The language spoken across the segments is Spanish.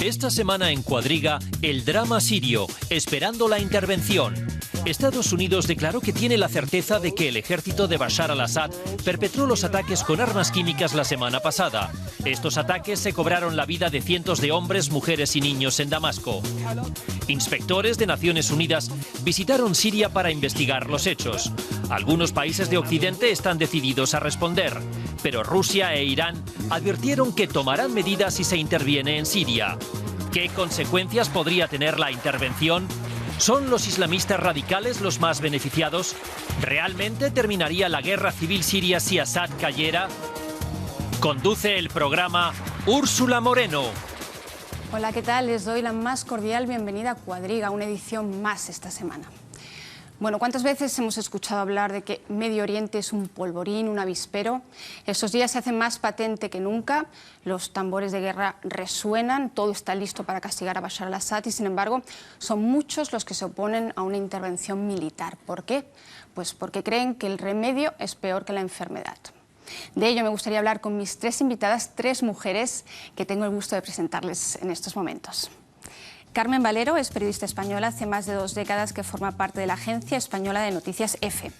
Esta semana en Cuadriga, el drama sirio, esperando la intervención. Estados Unidos declaró que tiene la certeza de que el ejército de Bashar al-Assad perpetró los ataques con armas químicas la semana pasada. Estos ataques se cobraron la vida de cientos de hombres, mujeres y niños en Damasco. Inspectores de Naciones Unidas visitaron Siria para investigar los hechos. Algunos países de Occidente están decididos a responder, pero Rusia e Irán advirtieron que tomarán medidas si se interviene en Siria. ¿Qué consecuencias podría tener la intervención? ¿Son los islamistas radicales los más beneficiados? ¿Realmente terminaría la guerra civil siria si Assad cayera? Conduce el programa Úrsula Moreno. Hola, ¿qué tal? Les doy la más cordial bienvenida a Cuadriga, una edición más esta semana. Bueno, ¿cuántas veces hemos escuchado hablar de que Medio Oriente es un polvorín, un avispero? Estos días se hace más patente que nunca, los tambores de guerra resuenan, todo está listo para castigar a Bashar al-Assad y, sin embargo, son muchos los que se oponen a una intervención militar. ¿Por qué? Pues porque creen que el remedio es peor que la enfermedad. De ello me gustaría hablar con mis tres invitadas, tres mujeres que tengo el gusto de presentarles en estos momentos. Carmen Valero es periodista española, hace más de 2 décadas que forma parte de la Agencia Española de Noticias EFE.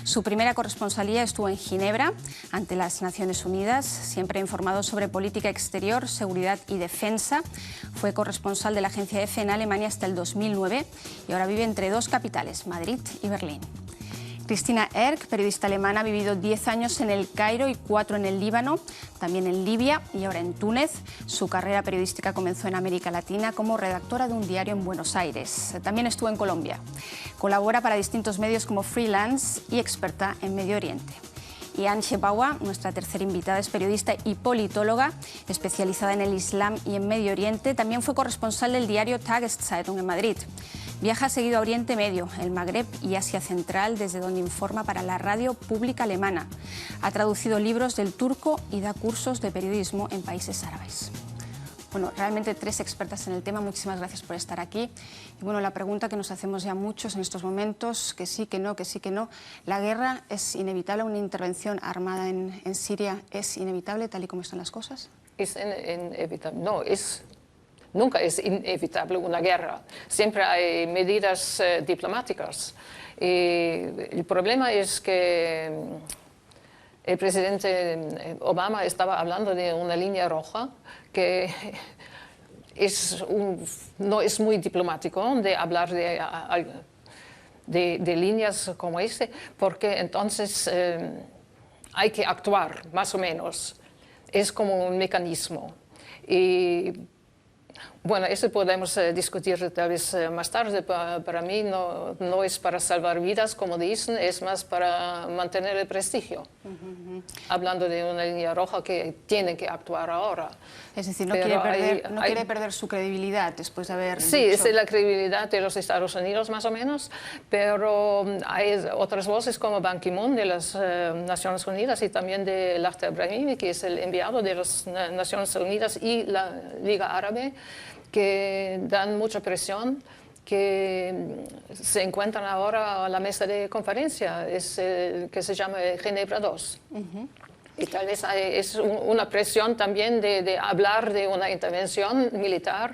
Su primera corresponsalía estuvo en Ginebra, ante las Naciones Unidas, siempre ha informado sobre política exterior, seguridad y defensa. Fue corresponsal de la agencia EFE en Alemania hasta el 2009 y ahora vive entre 2 capitales, Madrid y Berlín. Cristina Erck, periodista alemana, ha vivido 10 años en El Cairo y 4 en el Líbano, también en Libia y ahora en Túnez. Su carrera periodística comenzó en América Latina como redactora de un diario en Buenos Aires. También estuvo en Colombia. Colabora para distintos medios como freelance y experta en Medio Oriente. Y Antje Bauer, nuestra tercera invitada, es periodista y politóloga, especializada en el Islam y en Medio Oriente. También fue corresponsal del diario Tageszeitung en Madrid. Viaja seguido a Oriente Medio, el Magreb y Asia Central, desde donde informa para la radio pública alemana. Ha traducido libros del turco y da cursos de periodismo en países árabes. Bueno, realmente 3 expertas en el tema, muchísimas gracias por estar aquí. Y bueno, la pregunta que nos hacemos ya muchos en estos momentos, que sí, que no, que sí, que no. ¿La guerra es inevitable? ¿Una intervención armada en Siria es inevitable, tal y como están las cosas? Es inevitable. No, nunca es inevitable una guerra. Siempre hay medidas diplomáticas. El problema es que el presidente Obama estaba hablando de una línea roja que no es muy diplomático de hablar de líneas como esta, porque entonces hay que actuar, más o menos. Es como un mecanismo. Y bueno, eso podemos discutir tal vez más tarde. Para mí no es para salvar vidas, como dicen, es más para mantener el prestigio. Hablando de una línea roja que tiene que actuar ahora. Es decir, no quiere perder su credibilidad después de haber Sí, dicho... es la credibilidad de los Estados Unidos más o menos, pero hay otras voces como Ban Ki-moon de las Naciones Unidas y también de Lakhdar Brahimi, que es el enviado de las Naciones Unidas y la Liga Árabe, que dan mucha presión, que se encuentran ahora a la mesa de conferencia, que se llama Ginebra II. Y tal vez es una presión también de hablar de una intervención militar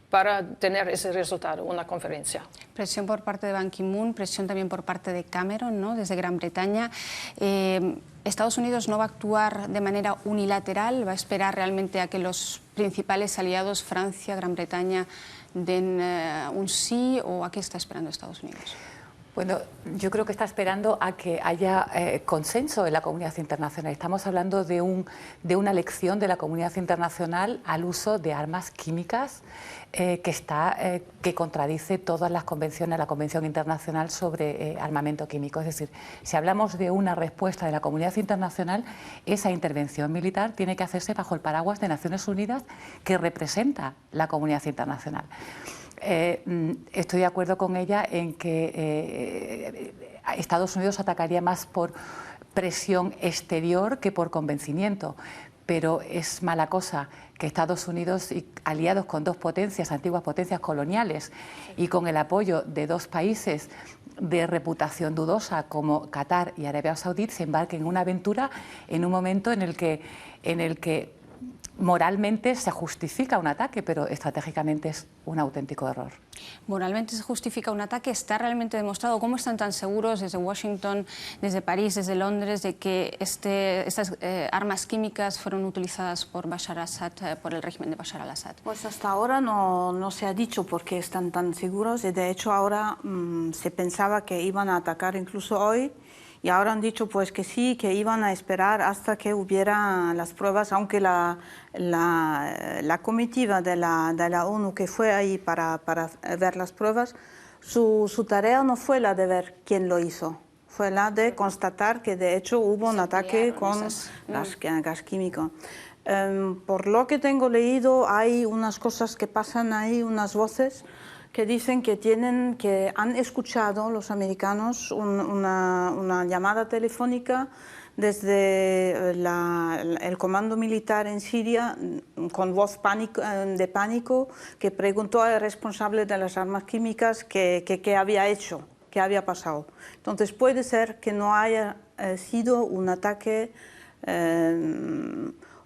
para tener ese resultado, una conferencia. Presión por parte de Ban Ki-moon, presión también por parte de Cameron, ¿no?, desde Gran Bretaña. Estados Unidos no va a actuar de manera unilateral, va a esperar realmente a que los principales aliados, Francia, Gran Bretaña, den un sí, ¿o a qué está esperando Estados Unidos? Bueno, yo creo que está esperando a que haya consenso en la comunidad internacional. Estamos hablando de una lección de la comunidad internacional al uso de armas químicas que contradice todas las convenciones, la Convención Internacional sobre Armamento Químico. Es decir, si hablamos de una respuesta de la comunidad internacional, esa intervención militar tiene que hacerse bajo el paraguas de Naciones Unidas que representa la comunidad internacional. Estoy de acuerdo con ella en que Estados Unidos atacaría más por presión exterior que por convencimiento, pero es mala cosa que Estados Unidos, y aliados con 2 potencias, antiguas potencias coloniales, y con el apoyo de 2 países de reputación dudosa como Qatar y Arabia Saudí, se embarquen en una aventura en un momento en el que moralmente se justifica un ataque, pero estratégicamente es un auténtico error. Moralmente se justifica un ataque. ¿Está realmente demostrado? ¿Cómo están tan seguros desde Washington, desde París, desde Londres, de que estas armas químicas fueron utilizadas por Bashar al-Assad, por el régimen de Bashar al-Assad? Pues hasta ahora no se ha dicho por qué están tan seguros, y de hecho ahora se pensaba que iban a atacar incluso hoy, y ahora han dicho pues que sí, que iban a esperar hasta que hubiera las pruebas, aunque la comitiva de la ONU que fue ahí para ver las pruebas, su tarea no fue la de ver quién lo hizo, fue la de constatar que de hecho hubo un ataque con gas químico. Por lo que tengo leído, hay unas cosas que pasan ahí, unas voces que dicen que han escuchado los americanos una llamada telefónica desde el comando militar en Siria con voz de pánico, que preguntó al responsable de las armas químicas qué había hecho, qué había pasado. Entonces puede ser que no haya sido un ataque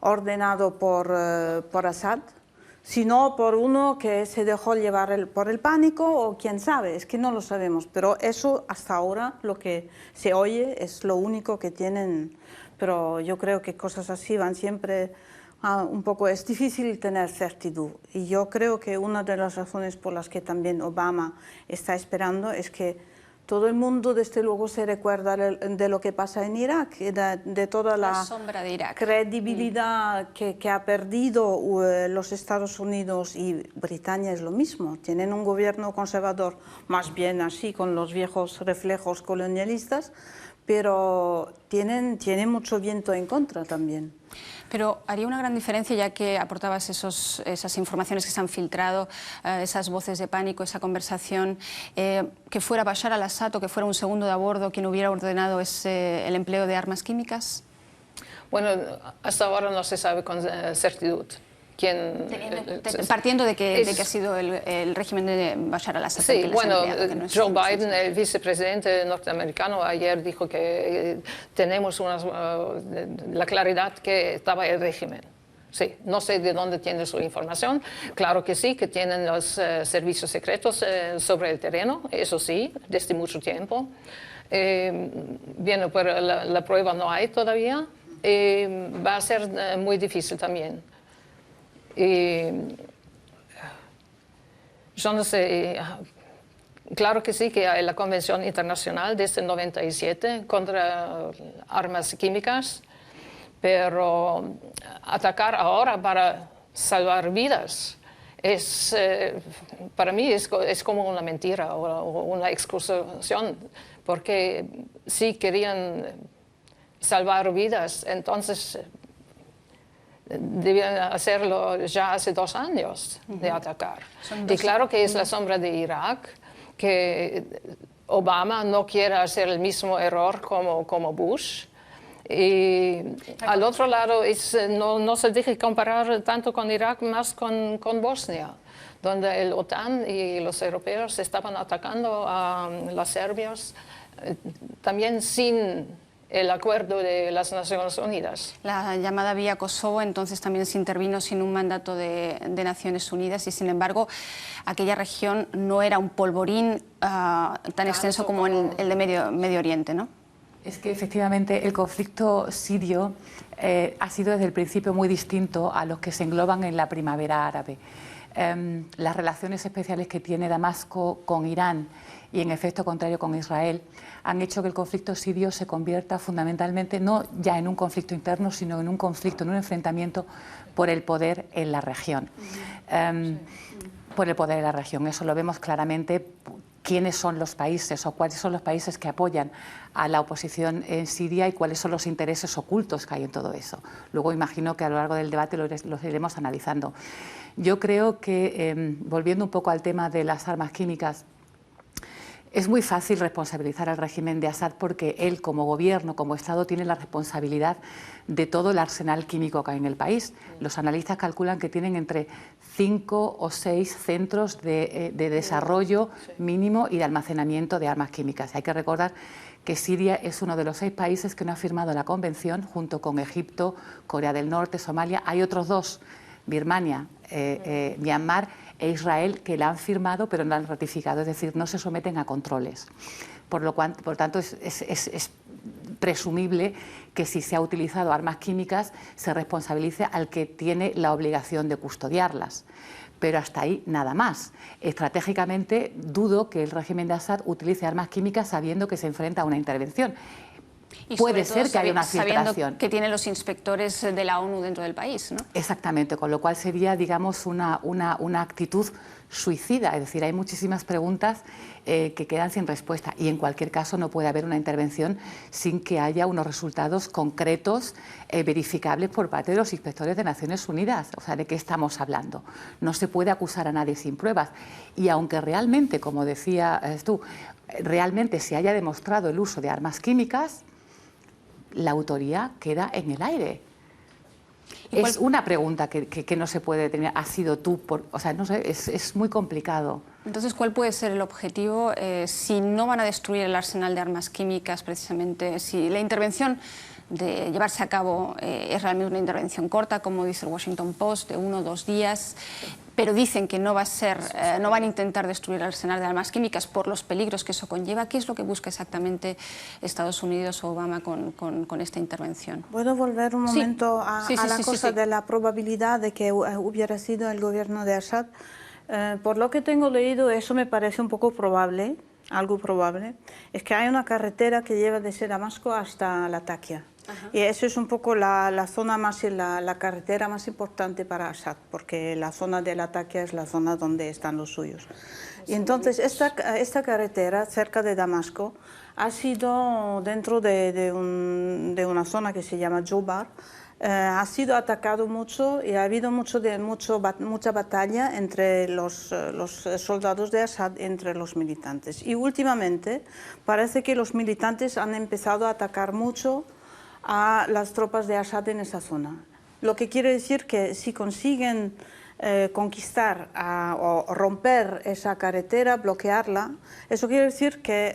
ordenado por Assad, sino por uno que se dejó llevar por el pánico, o quién sabe, es que no lo sabemos. Pero eso hasta ahora lo que se oye es lo único que tienen. Pero yo creo que cosas así van siempre un poco, es difícil tener certidumbre. Y yo creo que una de las razones por las que también Obama está esperando es que todo el mundo, desde luego, se recuerda de lo que pasa en Irak, de toda la sombra de Irak, credibilidad que ha perdido los Estados Unidos, y Britania es lo mismo. Tienen un gobierno conservador, más bien así, con los viejos reflejos colonialistas, pero tienen mucho viento en contra también. Pero haría una gran diferencia, ya que aportabas esas informaciones que se han filtrado, esas voces de pánico, esa conversación, que fuera Bashar al-Assad o que fuera un segundo de a bordo quien hubiera ordenado el empleo de armas químicas. Bueno, hasta ahora no se sabe con certitud quién... Partiendo de que ha sido el régimen de Bashar al-Assad. Sí, bueno, Joe Biden, el vicepresidente norteamericano, ayer dijo que tenemos la claridad que estaba el régimen. Sí, no sé de dónde tiene su información. Claro que sí, que tienen los servicios secretos sobre el terreno, eso sí, desde mucho tiempo. Bien, pero la prueba no hay todavía. Va a ser muy difícil también. Yo no sé, claro que sí, que hay la Convención Internacional desde el 97 contra armas químicas, pero atacar ahora para salvar vidas para mí es como una mentira o una excusación, porque si querían salvar vidas, entonces debían hacerlo ya hace 2 años de atacar. Y claro que es la sombra de Irak, que Obama no quiere hacer el mismo error como Bush. Y al otro lado, no se deje comparar tanto con Irak, más con Bosnia, donde el OTAN y los europeos estaban atacando a los serbios, también sin el acuerdo de las Naciones Unidas. La llamada vía Kosovo entonces también se intervino sin un mandato de Naciones Unidas, y sin embargo aquella región no era un polvorín tan extenso como el de Medio Oriente, ¿no? Es que efectivamente el conflicto sirio ha sido desde el principio muy distinto a los que se engloban en la primavera árabe. Las relaciones especiales que tiene Damasco con Irán y en efecto contrario con Israel han hecho que el conflicto sirio se convierta fundamentalmente no ya en un conflicto interno, sino en un conflicto, en un enfrentamiento por el poder en la región. Por el poder en la región, eso lo vemos claramente. Quiénes son los países o cuáles son los países que apoyan a la oposición en Siria y cuáles son los intereses ocultos que hay en todo eso. Luego imagino que a lo largo del debate los iremos analizando. Yo creo que, volviendo un poco al tema de las armas químicas, es muy fácil responsabilizar al régimen de Assad porque él, como gobierno, como Estado, tiene la responsabilidad de todo el arsenal químico que hay en el país. Los analistas calculan que tienen entre 5 o 6 centros de desarrollo mínimo y de almacenamiento de armas químicas. Hay que recordar que Siria es uno de los 6 países que no ha firmado la convención, junto con Egipto, Corea del Norte, Somalia. Hay otros 2, Birmania, Myanmar e Israel, que la han firmado pero no la han ratificado, es decir, no se someten a controles. Por tanto, es presumible que si se ha utilizado armas químicas se responsabilice al que tiene la obligación de custodiarlas. Pero hasta ahí nada más. Estratégicamente dudo que el régimen de Assad utilice armas químicas sabiendo que se enfrenta a una intervención. Y puede ser que haya una filtración. Sabiendo que tienen los inspectores de la ONU dentro del país, ¿no? Exactamente, con lo cual sería, digamos, una actitud suicida. Es decir, hay muchísimas preguntas que quedan sin respuesta y en cualquier caso no puede haber una intervención sin que haya unos resultados concretos, verificables por parte de los inspectores de Naciones Unidas. O sea, ¿de qué estamos hablando? No se puede acusar a nadie sin pruebas. Y aunque realmente, como decías tú, realmente se haya demostrado el uso de armas químicas, la autoría queda en el aire. Es una pregunta que no se puede tener. ¿Has sido tú? O sea, no sé, es muy complicado. Entonces, ¿cuál puede ser el objetivo si no van a destruir el arsenal de armas químicas, precisamente? Si la intervención de llevarse a cabo es realmente una intervención corta, como dice el Washington Post, de 1 o 2 días, pero dicen que no va a ser, no van a intentar destruir el arsenal de armas químicas por los peligros que eso conlleva. ¿Qué es lo que busca exactamente Estados Unidos o Obama con esta intervención? ¿Puedo volver un momento a la cosa de la probabilidad de que hubiera sido el gobierno de Assad? Por lo que tengo leído, eso me parece un poco probable, algo probable, es que hay una carretera que lleva desde Damasco hasta Latakia. Y eso es un poco la zona más, la carretera más importante para Assad, porque la zona de Latakia es la zona donde están los suyos. Y entonces esta carretera cerca de Damasco ha sido dentro de una zona que se llama Jobar, ha sido atacado mucho y ha habido mucha batalla entre los soldados de Assad, entre los militantes. Y últimamente parece que los militantes han empezado a atacar mucho a las tropas de Assad en esa zona. Lo que quiere decir que si consiguen conquistar o romper esa carretera, bloquearla, eso quiere decir que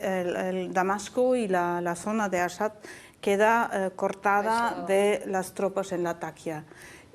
el Damasco y la zona de Assad queda cortada de las tropas en Latakia.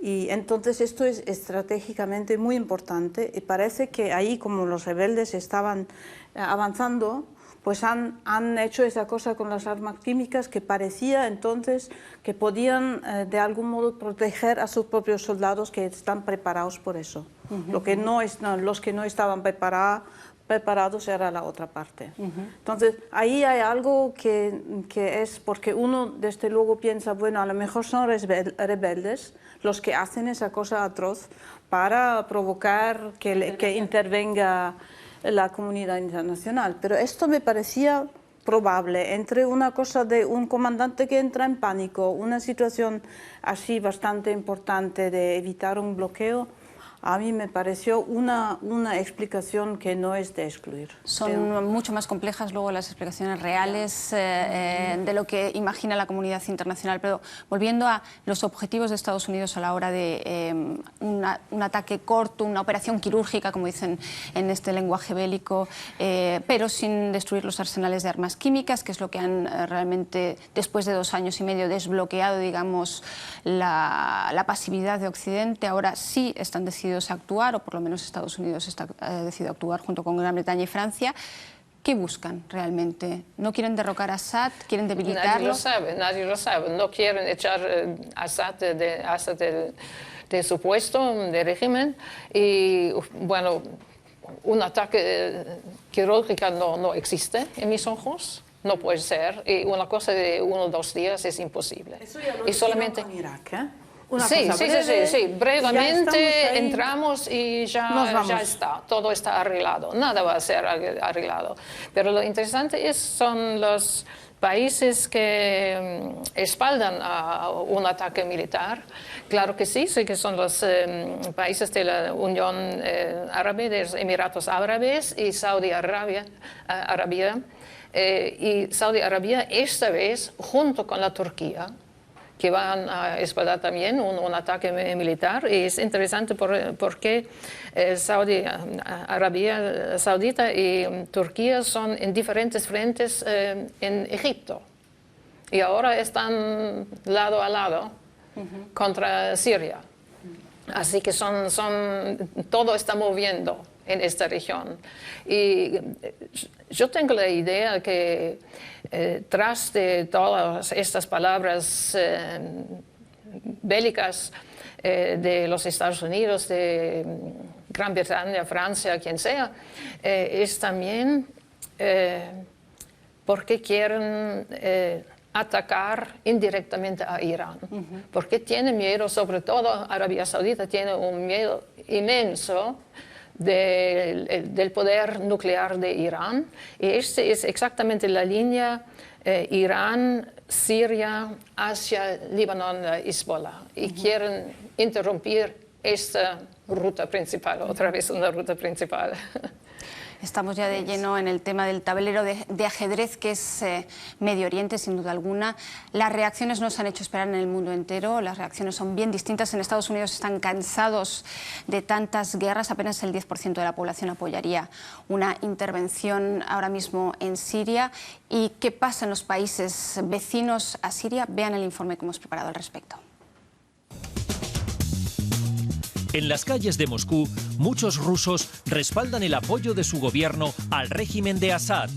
Y entonces esto es estratégicamente muy importante y parece que ahí, como los rebeldes estaban avanzando, pues han hecho esa cosa con las armas químicas que parecía entonces que podían de algún modo proteger a sus propios soldados que están preparados por eso. Los que no estaban preparados era la otra parte. Entonces ahí hay algo que es porque uno desde luego piensa, bueno, a lo mejor son rebeldes los que hacen esa cosa atroz para provocar que intervenga la comunidad internacional, pero esto me parecía probable, entre una cosa de un comandante que entra en pánico, una situación así bastante importante de evitar un bloqueo. A mí me pareció una explicación que no es de excluir. Son mucho más complejas luego las explicaciones reales de lo que imagina la comunidad internacional. Pero volviendo a los objetivos de Estados Unidos a la hora de un ataque corto, una operación quirúrgica, como dicen en este lenguaje bélico, pero sin destruir los arsenales de armas químicas, que es lo que han realmente, después de 2 años y medio, desbloqueado, digamos, la pasividad de Occidente. Ahora sí están decididos a actuar, o por lo menos Estados Unidos está decidido a actuar junto con Gran Bretaña y Francia. ¿Qué buscan realmente? ¿No quieren derrocar a Assad? ¿Quieren debilitarlo? Nadie lo sabe. No quieren echar a Assad de su puesto de régimen. Y bueno, un ataque quirúrgico no existe en mis ojos. No puede ser. Y una cosa de 1 o 2 días es imposible. Eso ya lo y solamente con Irak, ¿eh? Sí, brevemente entramos y ya está, todo está arreglado, nada va a ser arreglado. Pero lo interesante son los países que espaldan a un ataque militar. Claro que sí que son los países de la Unión Árabe, de los Emiratos Árabes y Saudi Arabia. Y Saudi Arabia esta vez, junto con la Turquía, que van a esperar también un ataque militar. Y es interesante porque Arabia Saudita y Turquía son en diferentes frentes en Egipto. Y ahora están lado a lado contra Siria. Así que todo está moviendo en esta región. Y yo tengo la idea que tras de todas estas palabras bélicas de los Estados Unidos, de Gran Bretaña, Francia, quien sea, es también porque quieren atacar indirectamente a Irán, porque tiene miedo, sobre todo Arabia Saudita tiene un miedo inmenso del poder nuclear de Irán, y esta es exactamente la línea Irán, Siria, Asia, Líbano, Hezbollah, y quieren interrumpir esta ruta principal, otra vez una ruta principal. Estamos ya de lleno en el tema del tablero de ajedrez que es Medio Oriente, sin duda alguna. Las reacciones no se han hecho esperar en el mundo entero, las reacciones son bien distintas. En Estados Unidos están cansados de tantas guerras, apenas el 10% de la población apoyaría una intervención ahora mismo en Siria. ¿Y qué pasa en los países vecinos a Siria? Vean el informe que hemos preparado al respecto. En las calles de Moscú, muchos rusos respaldan el apoyo de su gobierno al régimen de Assad.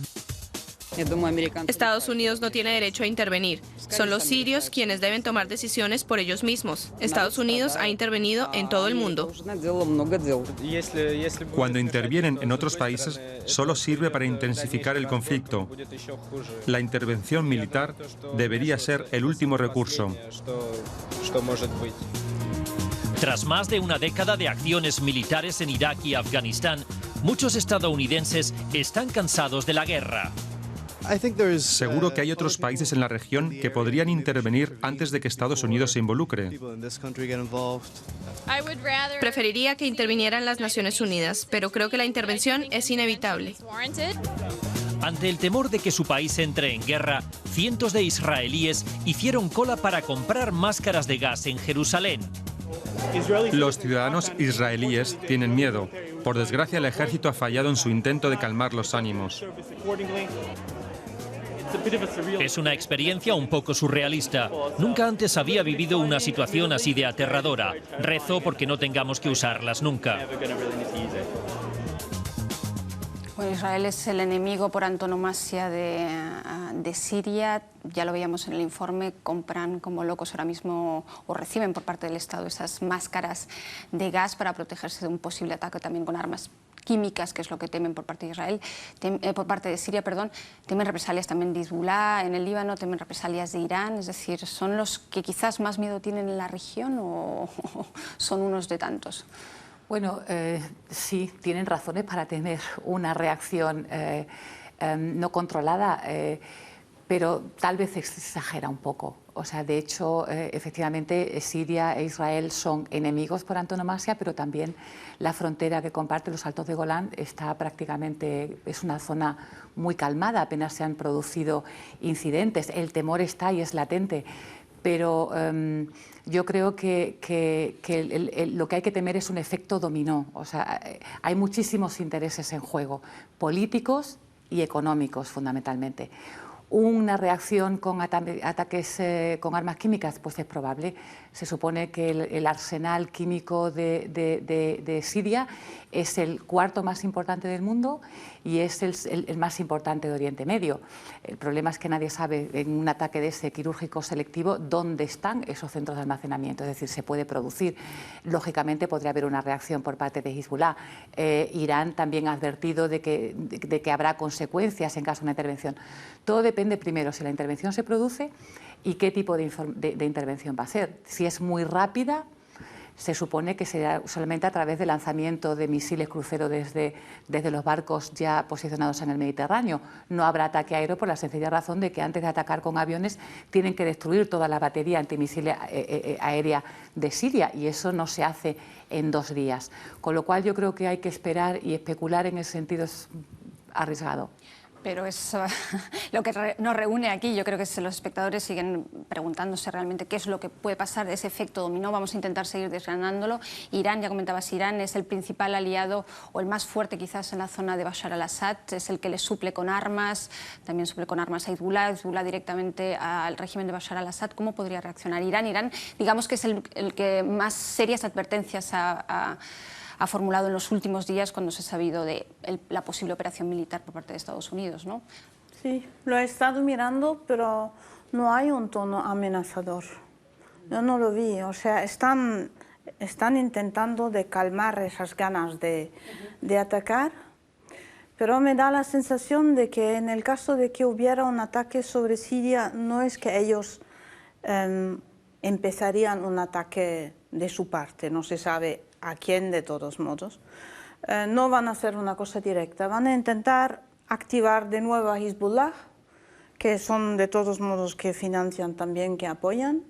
Estados Unidos no tiene derecho a intervenir. Son los sirios quienes deben tomar decisiones por ellos mismos. Estados Unidos ha intervenido en todo el mundo. Cuando intervienen en otros países, solo sirve para intensificar el conflicto. La intervención militar debería ser el último recurso. Tras más de una década de acciones militares en Irak y Afganistán, muchos estadounidenses están cansados de la guerra. Seguro que hay otros países en la región que podrían intervenir antes de que Estados Unidos se involucre. Preferiría que intervinieran las Naciones Unidas, pero creo que la intervención es inevitable. Ante el temor de que su país entre en guerra, cientos de israelíes hicieron cola para comprar máscaras de gas en Jerusalén. Los ciudadanos israelíes tienen miedo. Por desgracia, el ejército ha fallado en su intento de calmar los ánimos. Es una experiencia un poco surrealista. Nunca antes había vivido una situación así de aterradora. Rezo porque no tengamos que usarlas nunca. Bueno, Israel es el enemigo por antonomasia de Siria. Ya lo veíamos en el informe, compran como locos ahora mismo o reciben por parte del Estado esas máscaras de gas para protegerse de un posible ataque también con armas químicas, que es lo que temen por parte de Israel, por parte de Siria, perdón. Temen represalias también de Hezbollah en el Líbano, temen represalias de Irán. Es decir, ¿son los que quizás más miedo tienen en la región o son unos de tantos? Bueno, sí, tienen razones para tener una reacción no controlada, pero tal vez exagera un poco. O sea, de hecho, efectivamente, Siria e Israel son enemigos por antonomasia, pero también la frontera que comparte los Altos de Golán está prácticamente, es una zona muy calmada, apenas se han producido incidentes, el temor está y es latente. Pero yo creo que lo que hay que temer es un efecto dominó. O sea, hay muchísimos intereses en juego, políticos y económicos fundamentalmente. Una reacción con ataques con armas químicas, pues es probable. Se supone que el arsenal químico de Siria es el cuarto más importante del mundo y es el más importante de Oriente Medio. El problema es que nadie sabe en un ataque de ese quirúrgico selectivo dónde están esos centros de almacenamiento, es decir, se puede producir. Lógicamente podría haber una reacción por parte de Hezbollah. Irán también ha advertido de que habrá consecuencias en caso de una intervención. Todo depende primero si la intervención se produce y qué tipo de intervención va a ser. Si es muy rápida, se supone que será solamente a través del lanzamiento de misiles crucero desde los barcos ya posicionados en el Mediterráneo. No habrá ataque aéreo por la sencilla razón de que antes de atacar con aviones tienen que destruir toda la batería antimisiles aérea de Siria y eso no se hace en 2 días. Con lo cual yo creo que hay que esperar y especular en ese sentido es arriesgado. Pero es lo que nos reúne aquí. Yo creo que los espectadores siguen preguntándose realmente qué es lo que puede pasar de ese efecto dominó. Vamos a intentar seguir desgranándolo. Irán, ya comentabas, Irán es el principal aliado o el más fuerte quizás en la zona de Bashar al-Assad. Es el que le suple con armas, también suple con armas a Hezbollah directamente al régimen de Bashar al-Assad. ¿Cómo podría reaccionar Irán? Irán, digamos que es el que más serias advertencias ha formulado en los últimos días cuando se ha sabido de la posible operación militar por parte de Estados Unidos, ¿no? Sí, lo he estado mirando, pero no hay un tono amenazador. Yo no lo vi, o sea, están intentando de calmar esas ganas de atacar, pero me da la sensación de que en el caso de que hubiera un ataque sobre Siria, no es que ellos empezarían un ataque de su parte, no se sabe a quién de todos modos. No van a hacer una cosa directa, van a intentar activar de nuevo a Hezbollah, que son de todos modos que financian también, que apoyan,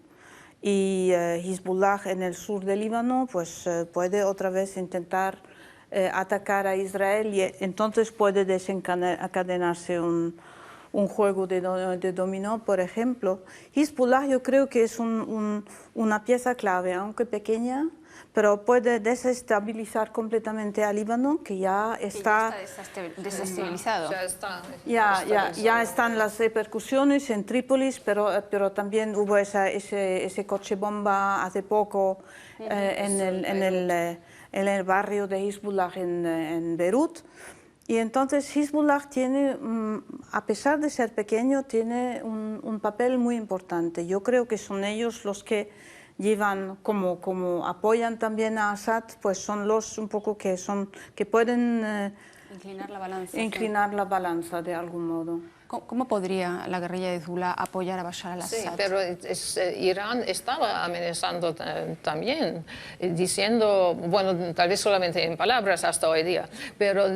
y Hezbollah en el sur del Líbano pues puede otra vez intentar atacar a Israel y entonces puede desencadenarse un juego de dominó, por ejemplo. Hezbollah yo creo que es una pieza clave, aunque pequeña, pero puede desestabilizar completamente al Líbano, que ya está desestabilizado. Ya están las repercusiones en Trípolis, pero también hubo ese coche bomba hace poco en el barrio de Hezbollah en Beirut. Y entonces Hezbollah tiene, a pesar de ser pequeño, tiene un papel muy importante. Yo creo que son ellos los que llevan, como apoyan también a Assad, pues son los un poco que pueden inclinar la balanza de algún modo. ¿Cómo podría la guerrilla de Hezbollah apoyar a Bashar al-Assad? Sí, pero Irán estaba amenazando también, diciendo, bueno, tal vez solamente en palabras hasta hoy día, pero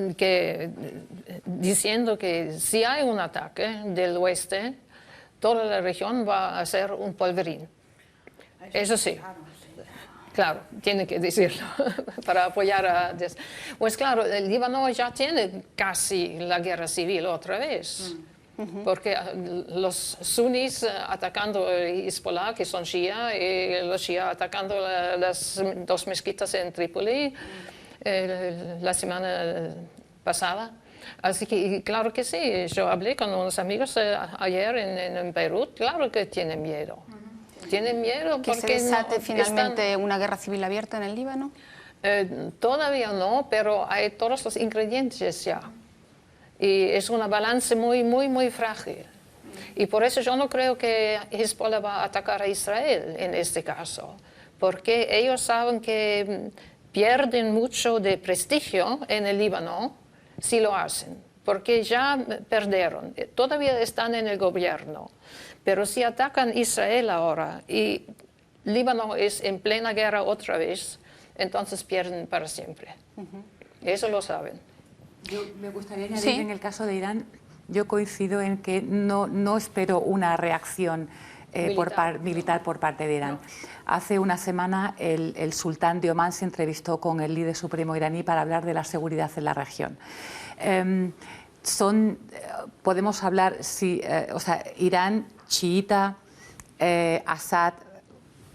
diciendo que si hay un ataque del oeste, toda la región va a ser un polvorín. Eso sí. Claro, tiene que decirlo para apoyar a... Pues claro, el Líbano ya tiene casi la guerra civil otra vez. Porque los sunnis atacando Hezbollah, que son shia, y los shia atacando las dos mezquitas en Trípoli la semana pasada. Así que claro que sí, yo hablé con unos amigos ayer en Beirut, claro que tienen miedo. Tienen miedo porque ¿Que se desate finalmente una guerra civil abierta en el Líbano? Todavía no, pero hay todos los ingredientes ya. Y es una balanza muy frágil. Y por eso yo no creo que Hezbollah va a atacar a Israel en este caso, porque ellos saben que pierden mucho de prestigio en el Líbano si lo hacen, porque ya perdieron, todavía están en el gobierno. Pero si atacan Israel ahora y Líbano es en plena guerra otra vez, entonces pierden para siempre. Eso lo saben. Yo me gustaría añadir en el caso de Irán, yo coincido en que no espero una reacción militar por parte de Irán. No. Hace una semana el sultán de Omán se entrevistó con el líder supremo iraní para hablar de la seguridad en la región. Podemos hablar, Irán, chiita, Assad,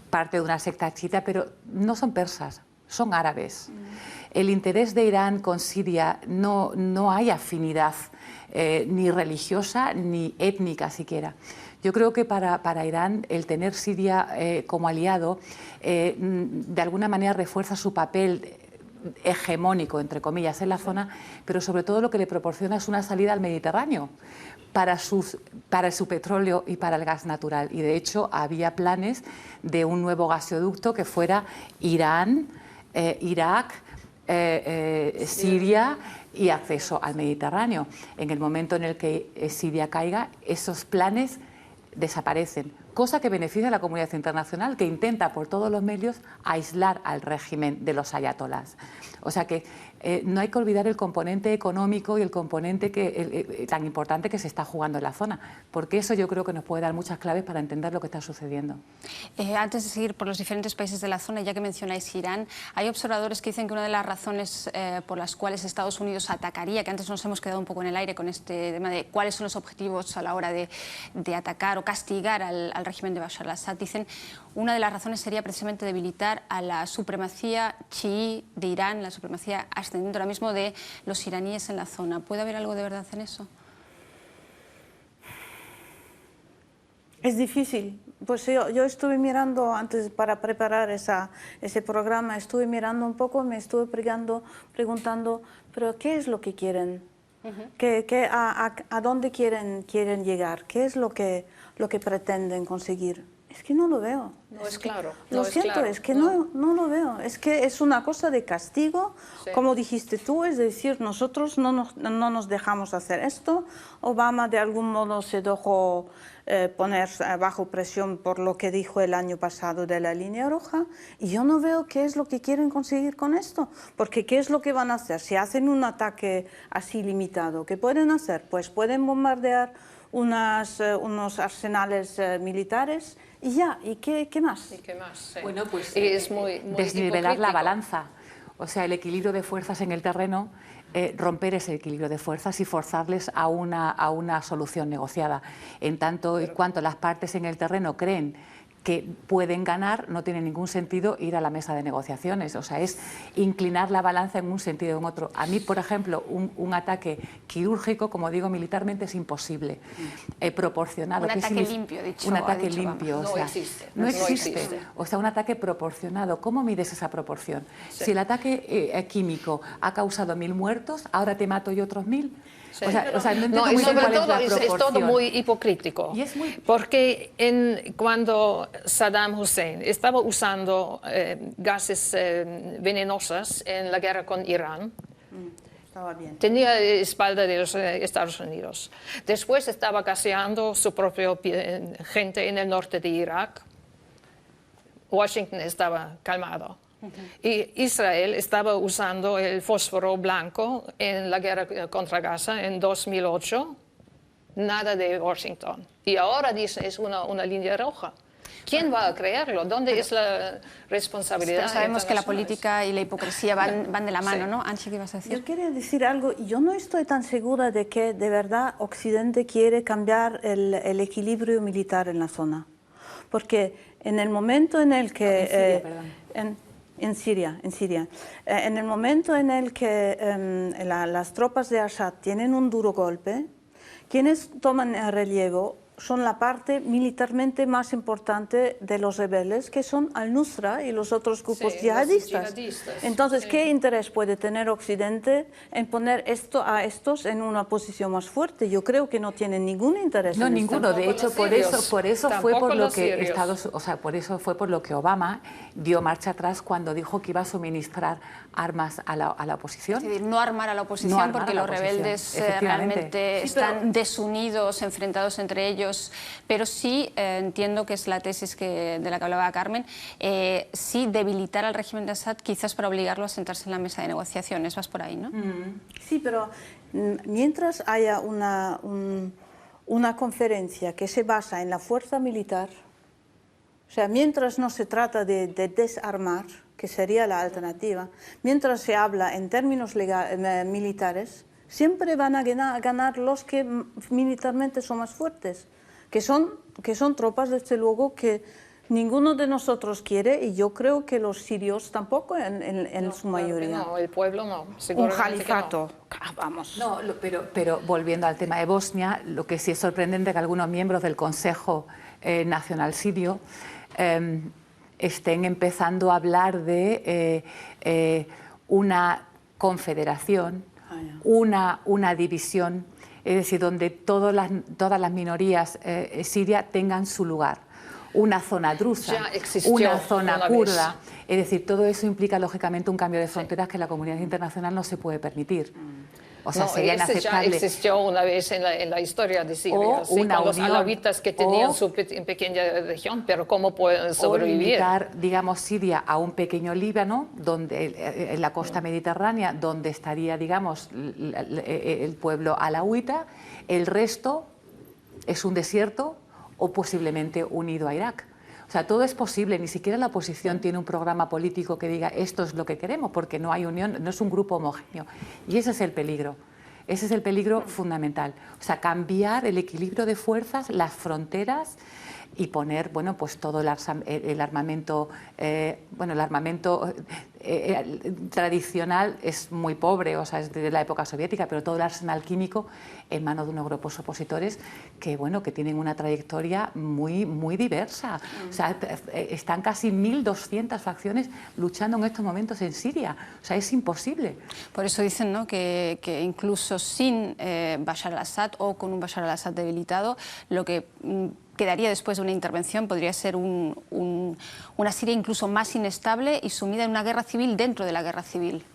parte de una secta chiita, pero no son persas, son árabes. El interés de Irán con Siria no hay afinidad ni religiosa ni étnica siquiera. Yo creo que para Irán el tener Siria como aliado de alguna manera refuerza su papel hegemónico, entre comillas, en la zona, pero sobre todo lo que le proporciona es una salida al Mediterráneo para su petróleo y para el gas natural. Y de hecho había planes de un nuevo gasoducto que fuera Irán, Irak, Siria y acceso al Mediterráneo. En el momento en el que Siria caiga, esos planes desaparecen. cosa que beneficia a la comunidad internacional, que intenta por todos los medios aislar al régimen de los ayatolás. O sea que no hay que olvidar el componente económico y el componente tan importante que se está jugando en la zona, porque eso yo creo que nos puede dar muchas claves para entender lo que está sucediendo. Antes de seguir por los diferentes países de la zona, ya que mencionáis Irán, hay observadores que dicen que una de las razones por las cuales Estados Unidos atacaría, que antes nos hemos quedado un poco en el aire con este tema de cuáles son los objetivos a la hora de atacar o castigar al régimen de Bashar al-Assad, dicen una de las razones sería precisamente debilitar a la supremacía chií de Irán, la supremacía ascendiente ahora mismo de los iraníes en la zona. ¿Puede haber algo de verdad en eso? Es difícil. Pues yo estuve mirando antes para preparar ese programa, estuve mirando un poco, me estuve preguntando, pero ¿qué es lo que quieren? ¿A dónde quieren llegar? ¿Qué es lo que pretenden conseguir? Es que no lo veo. No es claro. Lo siento, es que no lo veo. Es que es una cosa de castigo, sí. Como dijiste tú, es decir, nosotros no nos dejamos hacer esto. Obama de algún modo se dejó poner bajo presión por lo que dijo el año pasado de la línea roja, y yo no veo qué es lo que quieren conseguir con esto, porque ¿qué es lo que van a hacer? Si hacen un ataque así limitado, ¿qué pueden hacer? Pues pueden bombardear unos arsenales militares y ya, ¿y qué más? ¿Y qué más? Sí. Bueno, pues es muy desnivelar la balanza, o sea, el equilibrio de fuerzas en el terreno, romper ese equilibrio de fuerzas y forzarles a una solución negociada. En tanto y cuanto las partes en el terreno creen que pueden ganar, no tiene ningún sentido ir a la mesa de negociaciones. O sea, es inclinar la balanza en un sentido o en otro. A mí, por ejemplo, un ataque quirúrgico, como digo, militarmente es imposible, proporcionado. Un ataque limpio, dicho. Un ataque limpio. No o sea, existe. No existe. O sea, un ataque proporcionado. ¿Cómo mides esa proporción? Sí. Si el ataque químico ha causado 1000 muertos, ahora te mato yo otros 1000. Sí. O sea, no entiendo y muy bien sobre cuál todo es la proporción. es todo muy hipocrítico, porque cuando Saddam Hussein estaba usando gases venenosos en la guerra con Irán, estaba bien. Tenía espalda de los Estados Unidos. Después estaba caseando su propia gente en el norte de Irak. Washington estaba calmado. Y Israel estaba usando el fósforo blanco en la guerra contra Gaza en 2008, nada de Washington. Y ahora dice es una línea roja. ¿Quién va a creerlo? ¿Dónde es la responsabilidad? Pero sabemos que la política y la hipocresía van de la mano, sí. ¿No? Anchi, ¿qué ibas a decir? Yo quería decir algo. Yo no estoy tan segura de que de verdad Occidente quiere cambiar el equilibrio militar en la zona. Porque en el momento en el que... En Siria. En el momento en el que las tropas de Assad tienen un duro golpe, quienes toman el relevo son la parte militarmente más importante de los rebeldes, que son al-Nusra y los otros grupos yihadistas. Entonces, ¿qué interés puede tener Occidente en poner a estos en una posición más fuerte? Yo creo que no tienen ningún interés. No, ninguno. De hecho, por eso fue por lo que fue por lo que Obama dio marcha atrás cuando dijo que iba a suministrar armas a la oposición. Es decir, no armar a la oposición, porque los rebeldes realmente están desunidos, enfrentados entre ellos. Pero sí entiendo que es la tesis de la que hablaba Carmen, sí debilitar al régimen de Assad quizás para obligarlo a sentarse en la mesa de negociaciones. Vas por ahí, ¿no? Sí, pero mientras haya una conferencia que se basa en la fuerza militar, o sea, mientras no se trata de desarmar, que sería la alternativa, mientras se habla en términos militares, siempre van a ganar los que militarmente son más fuertes, que son tropas, desde luego, que ninguno de nosotros quiere, y yo creo que los sirios tampoco en su mayoría. No, el pueblo no. Un califato, vamos. No, pero volviendo al tema de Bosnia, lo que sí es sorprendente es que algunos miembros del Consejo Nacional Sirio estén empezando a hablar de una confederación, una división, es decir, donde todas las minorías sirias tengan su lugar. Una zona drusa, una zona kurda. Es decir, todo eso implica lógicamente un cambio de fronteras que la comunidad internacional no se puede permitir. O sea, no, sería inaceptable. Ya existió una vez en la historia de Siria, O ¿sí? una Con los unión, alawitas que tenían su pequeña región, pero ¿cómo pueden sobrevivir? O limitar, digamos, Siria a un pequeño Líbano, donde, en la costa mediterránea, donde estaría, digamos, el pueblo alawita, el resto es un desierto o posiblemente unido a Irak. O sea, todo es posible, ni siquiera la oposición tiene un programa político que diga esto es lo que queremos, porque no hay unión, no es un grupo homogéneo. Y ese es el peligro. Ese es el peligro fundamental. O sea, cambiar el equilibrio de fuerzas, las fronteras y poner, bueno, pues todo el armamento, tradicional es muy pobre, o sea, es de la época soviética, pero todo el arsenal químico en manos de unos grupos opositores que, bueno, que tienen una trayectoria muy, muy diversa. O sea, están casi 1.200 facciones luchando en estos momentos en Siria. O sea, es imposible. Por eso dicen, ¿no?, que incluso sin Bashar al-Assad o con un Bashar al-Assad debilitado, lo que quedaría después de una intervención podría ser una Siria incluso más inestable y sumida en una guerra civil dentro de la guerra civil.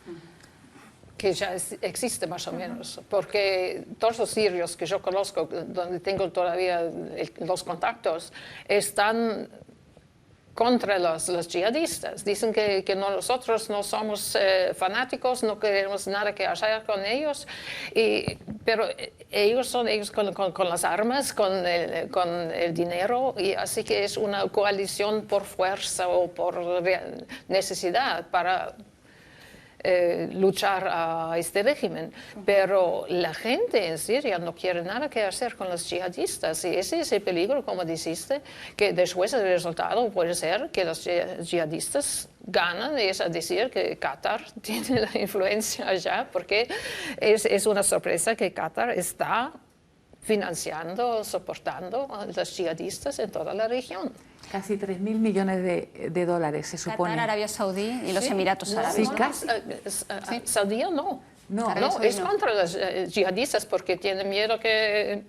Que ya existe más o menos, porque todos los sirios que yo conozco, donde tengo todavía los contactos, están contra los yihadistas. Dicen que nosotros no somos fanáticos, no queremos nada que hacer con ellos, pero ellos son ellos con las armas, con el dinero, y así que es una coalición por fuerza o por necesidad para luchar a este régimen, pero la gente en Siria no quiere nada que hacer con los yihadistas, y ese es el peligro, como dijiste, que después el resultado puede ser que los yihadistas ganan, es decir, que Qatar tiene la influencia allá, porque es una sorpresa que Qatar está financiando, soportando a los yihadistas en toda la región. Casi 3.000 millones de dólares, se supone. Qatar, Arabia Saudí y los Emiratos Árabes. Sí, casi. Saudí no. No, es contra los yihadistas porque tiene miedo que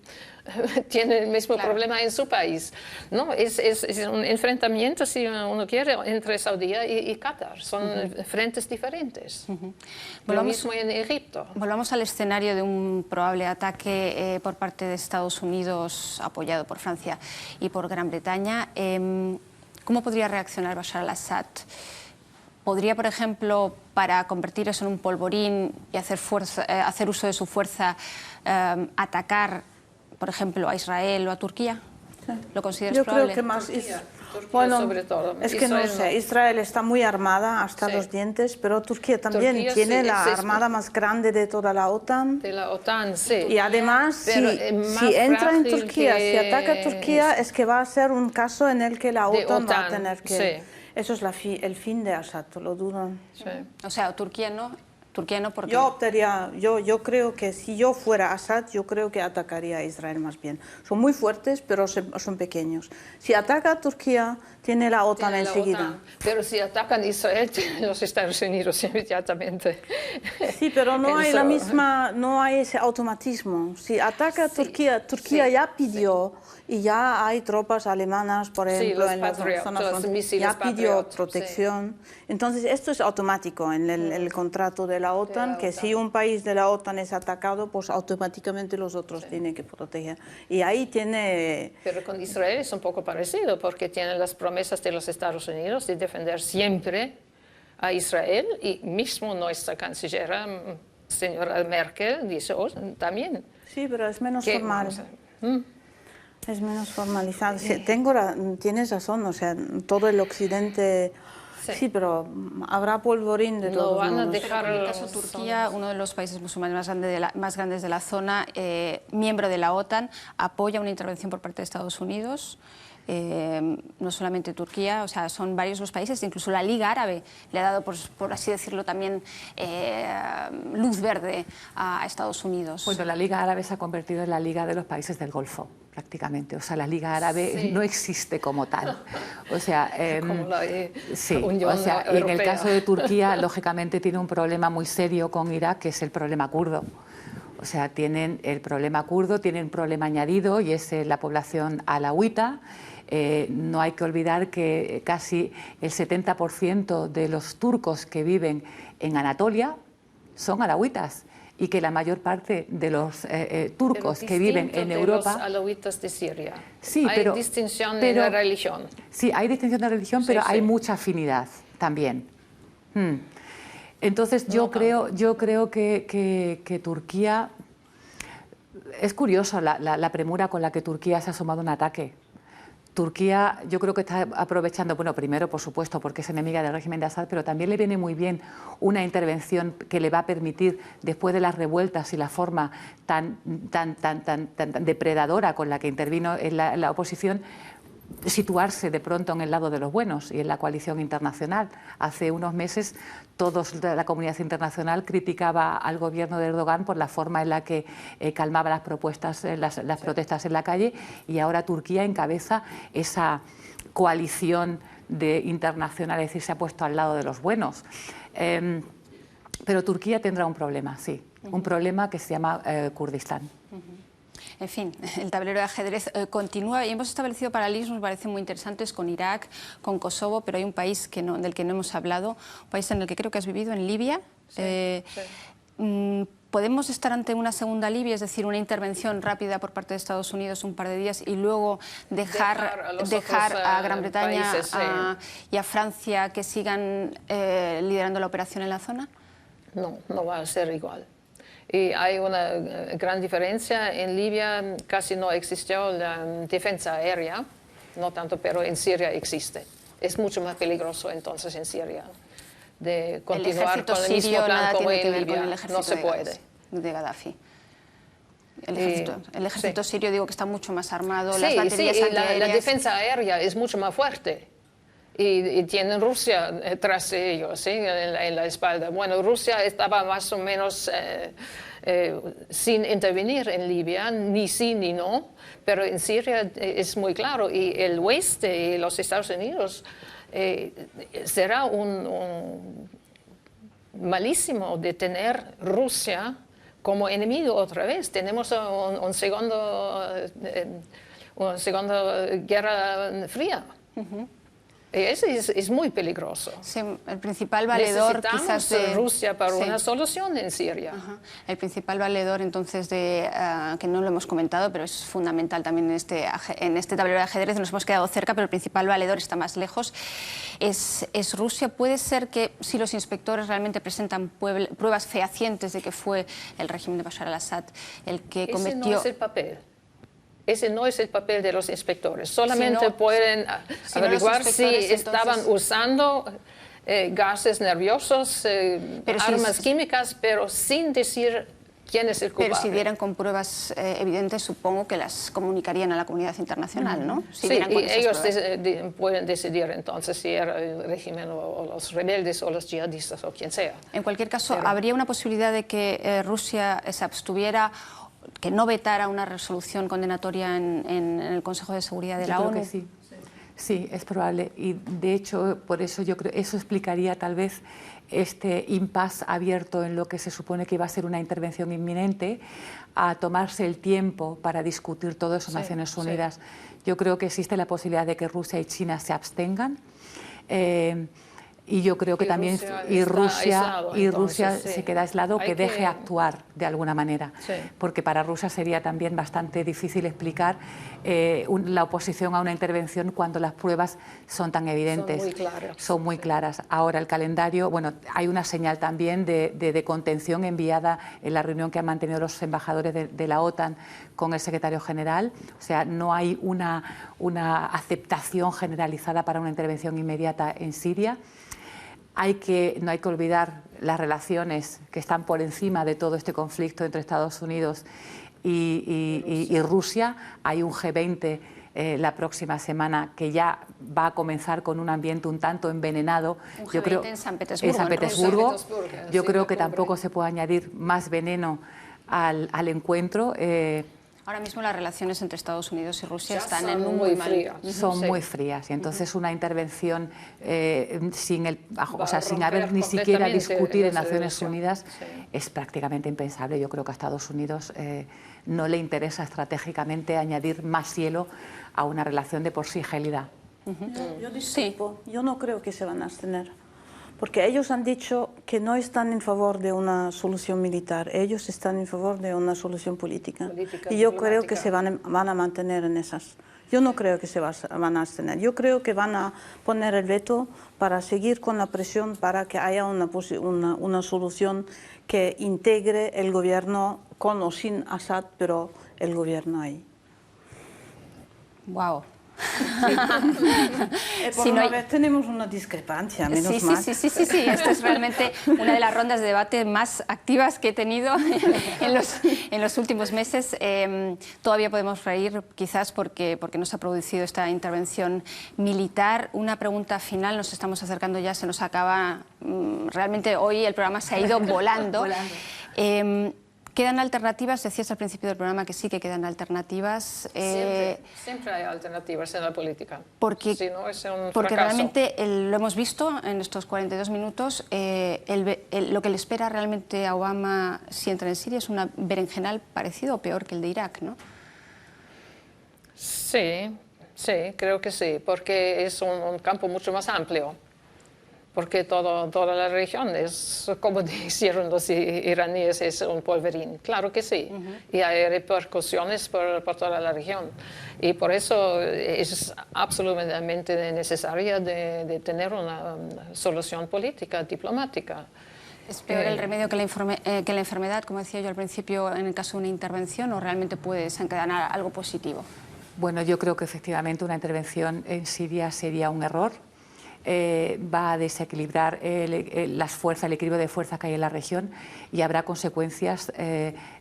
tiene el mismo problema en su país. No, es un enfrentamiento, si uno quiere, entre Saudí y Qatar. Son frentes diferentes. Lo mismo en Egipto. Volvamos al escenario de un probable ataque por parte de Estados Unidos, apoyado por Francia y por Gran Bretaña. ¿Cómo podría reaccionar Bashar al-Assad? ¿Podría, por ejemplo, para convertir eso en un polvorín y hacer uso de su fuerza, atacar, por ejemplo, a Israel o a Turquía? Sí. ¿Lo consideras Yo probable? creo que más... Turquía bueno, sobre todo. es que no sé, Israel está muy armada hasta los dientes, pero Turquía también tiene la armada más grande de toda la OTAN. De la OTAN, sí. Y además, si entra en Turquía, si ataca a Turquía, es que va a ser un caso en el que la OTAN va a tener que... Sí. Eso es el fin de Assad, lo dudo. Sí. O sea, Turquía no porque... Yo optaría, yo creo que si yo fuera Assad, yo creo que atacaría a Israel más bien. Son muy fuertes, pero son pequeños. Si ataca a Turquía, tiene la OTAN enseguida. Pero si atacan a Israel, tienen los Estados Unidos inmediatamente. Sí, pero no hay no hay ese automatismo. Si ataca a Turquía, Turquía ya pidió, y ya hay tropas alemanas, por ejemplo, en las zonas ya pidió protección. Entonces, esto es automático en el contrato de la OTAN, que si un país de la OTAN es atacado, pues automáticamente los otros tienen que proteger. Y ahí tiene... Pero con Israel es un poco parecido, porque tienen las promesas de los Estados Unidos de defender siempre a Israel, y mismo nuestra canciller, señora Merkel, dice también. Sí, pero es menos formal. Es menos formalizado. Sí, tienes razón, o sea, todo el occidente... Sí, pero habrá polvorín de todos modos. No van a dejar... En el caso de Turquía, uno de los países musulmanes más grandes de la zona, miembro de la OTAN, apoya una intervención por parte de Estados Unidos. No solamente Turquía, o sea, son varios los países, incluso la Liga Árabe le ha dado, por así decirlo, también luz verde a Estados Unidos. Bueno, la Liga Árabe se ha convertido en la Liga de los países del Golfo, prácticamente. O sea, la Liga Árabe no existe como tal. O sea, como la Unión Europea. Y en el caso de Turquía, lógicamente, tiene un problema muy serio con Irak, que es el problema kurdo. O sea, tienen el problema kurdo, tienen un problema añadido, y es la población alawita. No hay que olvidar que casi el 70% de los turcos que viven en Anatolia son alawitas. y que la mayor parte de los turcos que viven en Europa... Los alawitas de Siria. Sí, hay distinción en la religión. Sí, hay distinción de religión, pero hay mucha afinidad también. Entonces yo creo que Turquía... Es curioso la premura con la que Turquía se ha sumado a un ataque. Turquía yo creo que está aprovechando, bueno, primero por supuesto porque es enemiga del régimen de Assad, pero también le viene muy bien una intervención que le va a permitir, después de las revueltas y la forma tan depredadora con la que intervino en la oposición, situarse de pronto en el lado de los buenos y en la coalición internacional. Hace unos meses la comunidad internacional criticaba al gobierno de Erdogan por la forma en la que calmaba las protestas en la calle, y ahora Turquía encabeza esa coalición internacional, es decir, se ha puesto al lado de los buenos. Pero Turquía tendrá un problema, sí, un problema que se llama Kurdistán. En fin, el tablero de ajedrez continúa y hemos establecido paralelismos, me parece muy interesantes, con Irak, con Kosovo, pero hay un país del que no hemos hablado, un país en el que creo que has vivido, en Libia. Sí, ¿Podemos estar ante una segunda Libia, es decir, una intervención rápida por parte de Estados Unidos un par de días y luego dejar a Gran Bretaña y a Francia que sigan liderando la operación en la zona? No, no va a ser igual. Y hay una gran diferencia. En Libia casi no existió la defensa aérea, no tanto, pero en Siria existe. Es mucho más peligroso entonces en Siria de continuar con el mismo plan como en Libia. No se puede. De Gaddafi. El ejército sirio, digo, que está mucho más armado, las baterías antiaéreas. La defensa aérea es mucho más fuerte. Y tienen Rusia tras de ellos, ¿sí? en la espalda. Bueno, Rusia estaba más o menos sin intervenir en Libia, ni sí ni no, pero en Siria es muy claro. Y el oeste y los Estados Unidos será un malísimo de tener Rusia como enemigo otra vez. Tenemos una segunda guerra fría. Eso es muy peligroso. Sí, el principal valedor quizás de Rusia para una solución en Siria. El principal valedor entonces que no lo hemos comentado, pero es fundamental también en este tablero de ajedrez, nos hemos quedado cerca, pero el principal valedor está más lejos, es Rusia. Puede ser que si los inspectores realmente presentan pruebas fehacientes de que fue el régimen de Bashar al-Assad el que cometió... Ese no es el papel. Ese no es el papel de los inspectores. Solamente pueden averiguar si estaban usando gases nerviosos, armas químicas, pero sin decir quién es el culpable. Pero si dieran con pruebas evidentes, supongo que las comunicarían a la comunidad internacional, ¿no? Sí, y ellos pueden decidir entonces si era el régimen o los rebeldes o los yihadistas o quien sea. En cualquier caso, ¿habría una posibilidad de que Rusia se abstuviera, que no vetara una resolución condenatoria en el Consejo de Seguridad de la ONU? Creo que sí. Sí, es probable. Y de hecho, por eso yo creo eso explicaría tal vez este impasse abierto en lo que se supone que iba a ser una intervención inminente, a tomarse el tiempo para discutir todo eso en Naciones Unidas. Yo creo que existe la posibilidad de que Rusia y China se abstengan. Y yo creo que también Rusia se queda aislado, que deje actuar de alguna manera, porque para Rusia sería también bastante difícil explicar la oposición a una intervención cuando las pruebas son tan evidentes. Son muy claras. Ahora el calendario, bueno, hay una señal también de contención enviada en la reunión que han mantenido los embajadores de la OTAN con el secretario general. O sea, no hay una aceptación generalizada para una intervención inmediata en Siria. No hay que olvidar las relaciones que están por encima de todo este conflicto entre Estados Unidos y Rusia. Hay un G20 la próxima semana que ya va a comenzar con un ambiente un tanto envenenado. Yo creo en San Petersburgo. Yo creo que tampoco se puede añadir más veneno al encuentro. Ahora mismo las relaciones entre Estados Unidos y Rusia están en un muy mal... Son muy frías y entonces una intervención sin haber ni siquiera discutir en Naciones Unidas es prácticamente impensable. Yo creo que a Estados Unidos no le interesa estratégicamente añadir más hielo a una relación de por sí gélida. Yo no creo que se van a abstener, Porque ellos han dicho que no están en favor de una solución militar, ellos están en favor de una solución política. Y yo creo que se van a mantener en esas. Yo no creo que se van a abstener. Yo creo que van a poner el veto para seguir con la presión para que haya una solución que integre el gobierno con o sin Assad, pero el gobierno ahí. Wow. Por una vez tenemos una discrepancia, menos mal. Sí, esto es realmente una de las rondas de debate más activas que he tenido en los últimos meses. Todavía podemos reír, quizás, porque no se ha producido esta intervención militar. Una pregunta final, nos estamos acercando ya, se nos acaba. Realmente hoy el programa se ha ido volando. ¿Quedan alternativas? Decías al principio del programa que sí que quedan alternativas. Siempre hay alternativas en la política. Porque, si no, es un porque fracaso. realmente lo hemos visto en estos 42 minutos, lo que le espera realmente a Obama si entra en Siria es un berenjenal parecido o peor que el de Irak, ¿no? Sí, creo que sí, porque es un campo mucho más amplio. Porque toda la región es, como dijeron los iraníes, es un polvorín. Claro que sí. Y hay repercusiones por toda la región. Y por eso es absolutamente necesaria de tener una solución política, diplomática. ¿Es peor el remedio que la enfermedad, como decía yo al principio, en el caso de una intervención, o realmente puede desencadenar algo positivo? Bueno, yo creo que efectivamente una intervención en Siria sería un error. Va a desequilibrar el equilibrio de fuerzas que hay en la región y habrá consecuencias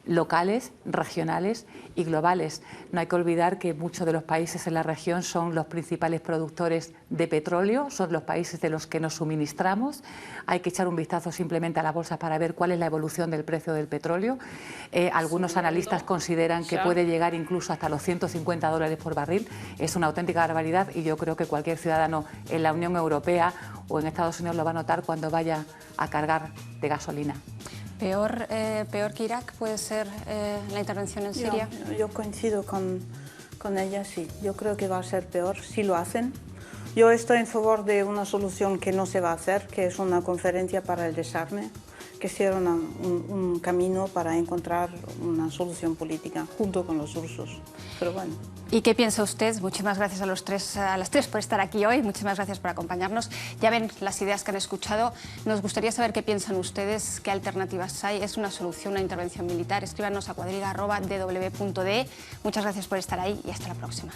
locales, regionales y globales. No hay que olvidar que muchos de los países en la región son los principales productores de petróleo, son los países de los que nos suministramos. Hay que echar un vistazo simplemente a la bolsa para ver cuál es la evolución del precio del petróleo. Algunos analistas consideran que puede llegar incluso hasta los $150 por barril. Es una auténtica barbaridad y yo creo que cualquier ciudadano en la Unión Europea o en Estados Unidos lo va a notar cuando vaya a cargar de gasolina. ¿Peor que Irak puede ser la intervención en Siria? Yo coincido con ella, sí. Yo creo que va a ser peor si lo hacen. Yo estoy en favor de una solución que no se va a hacer, que es una conferencia para el desarme, que sea un camino para encontrar una solución política junto con los rusos. Pero bueno. ¿Y qué piensa usted? Muchísimas gracias a las tres por estar aquí hoy, muchísimas gracias por acompañarnos. Ya ven las ideas que han escuchado. Nos gustaría saber qué piensan ustedes, qué alternativas hay. ¿Es una solución una intervención militar? Escríbanos a cuadriga@dw.de. Muchas gracias por estar ahí y hasta la próxima.